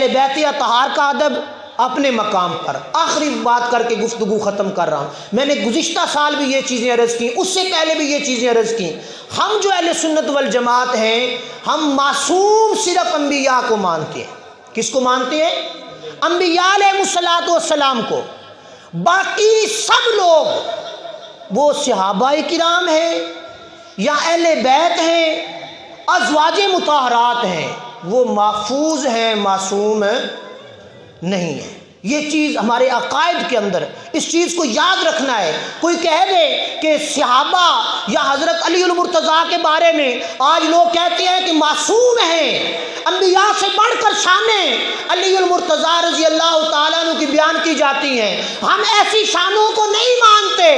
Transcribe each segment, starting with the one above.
اہل بیت اطہار کا ادب اپنے مقام پر۔ آخری بات کر کے گفتگو ختم کر رہا ہوں۔ میں نے گزشتہ سال بھی یہ چیزیں عرض کی، اس سے پہلے بھی یہ چیزیں عرض کی۔ ہم جو اہل سنت والجماعت ہیں، ہم معصوم صرف انبیاء کو مانتے ہیں۔ کس کو مانتے ہیں؟ انبیاء علیہ الصلوۃ والسلام کو۔ باقی سب لوگ، وہ صحابہ کرام ہیں یا اہل بیت ہیں، ازواج مطہرات ہیں، وہ محفوظ ہیں، معصوم نہیں ہے۔ یہ چیز ہمارے عقائد کے اندر، اس چیز کو یاد رکھنا ہے۔ کوئی کہہ دے کہ صحابہ یا حضرت علی المرتضیٰ کے بارے میں آج لوگ کہتے ہیں کہ معصوم ہیں، انبیاء سے بڑھ کر شانیں علی المرتضیٰ رضی اللہ تعالیٰ عنہ کی بیان کی جاتی ہیں۔ ہم ایسی شانوں کو نہیں مانتے،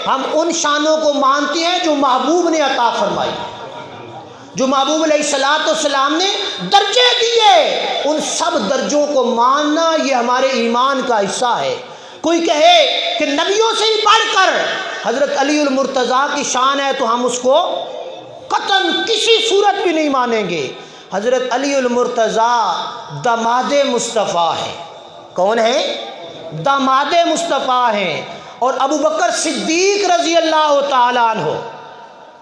ہم ان شانوں کو مانتے ہیں جو محبوب نے عطا فرمائی، جو محبوب علیہ السلام نے درجے دیے۔ ان سب درجوں کو ماننا یہ ہمارے ایمان کا حصہ ہے۔ کوئی کہے کہ نبیوں سے ہی بڑھ کر حضرت علی المرتضیٰ کی شان ہے تو ہم اس کو قطعاً کسی صورت بھی نہیں مانیں گے۔ حضرت علی المرتضیٰ داماد مصطفیٰ ہیں۔ کون ہیں؟ داماد مصطفیٰ ہیں۔ اور ابو بکر صدیق رضی اللہ تعالیٰ عنہ،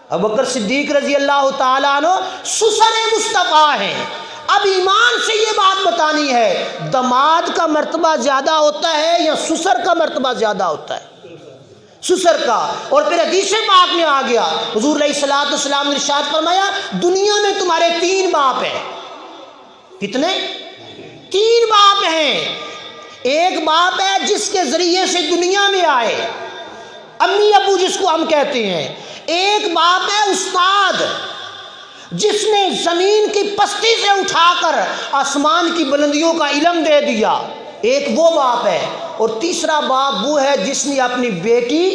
ابو بکر صدیق رضی اللہ تعالیٰ عنہ سسر مصطفیٰ ہیں۔ اب ایمان سے یہ بات بتانی ہے، داماد کا مرتبہ زیادہ ہوتا ہے یا سسر کا مرتبہ زیادہ ہوتا ہے؟ سسر کا۔ اور پھر حدیث پاک میں آ گیا، حضور علیہ الصلوۃ والسلام نے ارشاد فرمایا، دنیا میں تمہارے 3 باپ ہیں۔ کتنے؟ 3 باپ ہیں۔ ایک باپ ہے جس کے ذریعے سے دنیا میں آئے، امی ابو جس کو ہم کہتے ہیں۔ ایک باپ ہے استاد، جس نے زمین کی پستی سے اٹھا کر آسمان کی بلندیوں کا علم دے دیا، ایک وہ باپ ہے۔ اور تیسرا باپ وہ ہے جس نے اپنی بیٹی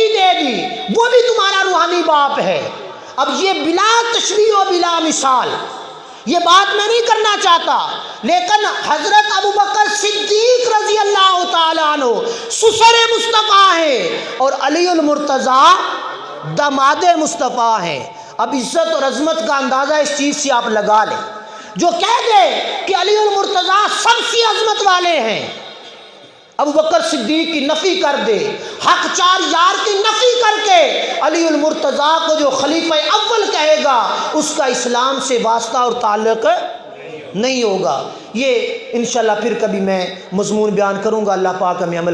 دے دی، وہ بھی تمہارا روحانی باپ ہے۔ اب یہ بلا تشبیہ و بلا مثال یہ بات میں نہیں کرنا چاہتا، لیکن حضرت ابو بکر صدیق رضی اللہ تعالیٰ عنہ سسر مصطفیٰ ہیں اور علی المرتضیٰ داماد مصطفیٰ ہیں۔ اب عزت اور عظمت کا اندازہ اس چیز سے آپ لگا لیں۔ جو کہہ دے کہ علی المرتضیٰ سب سے عظمت والے ہیں، ابو بکر صدیق کی نفی کر دے، حق 4 یار کی نفی کر کے علی المرتضیٰ کو جو خلیفہ اول کہے گا، اس کا اسلام سے واسطہ اور تعلق نہیں ہوگا۔ یہ انشاءاللہ پھر کبھی میں مضمون بیان کروں گا۔ اللہ پاک ہمیں عمل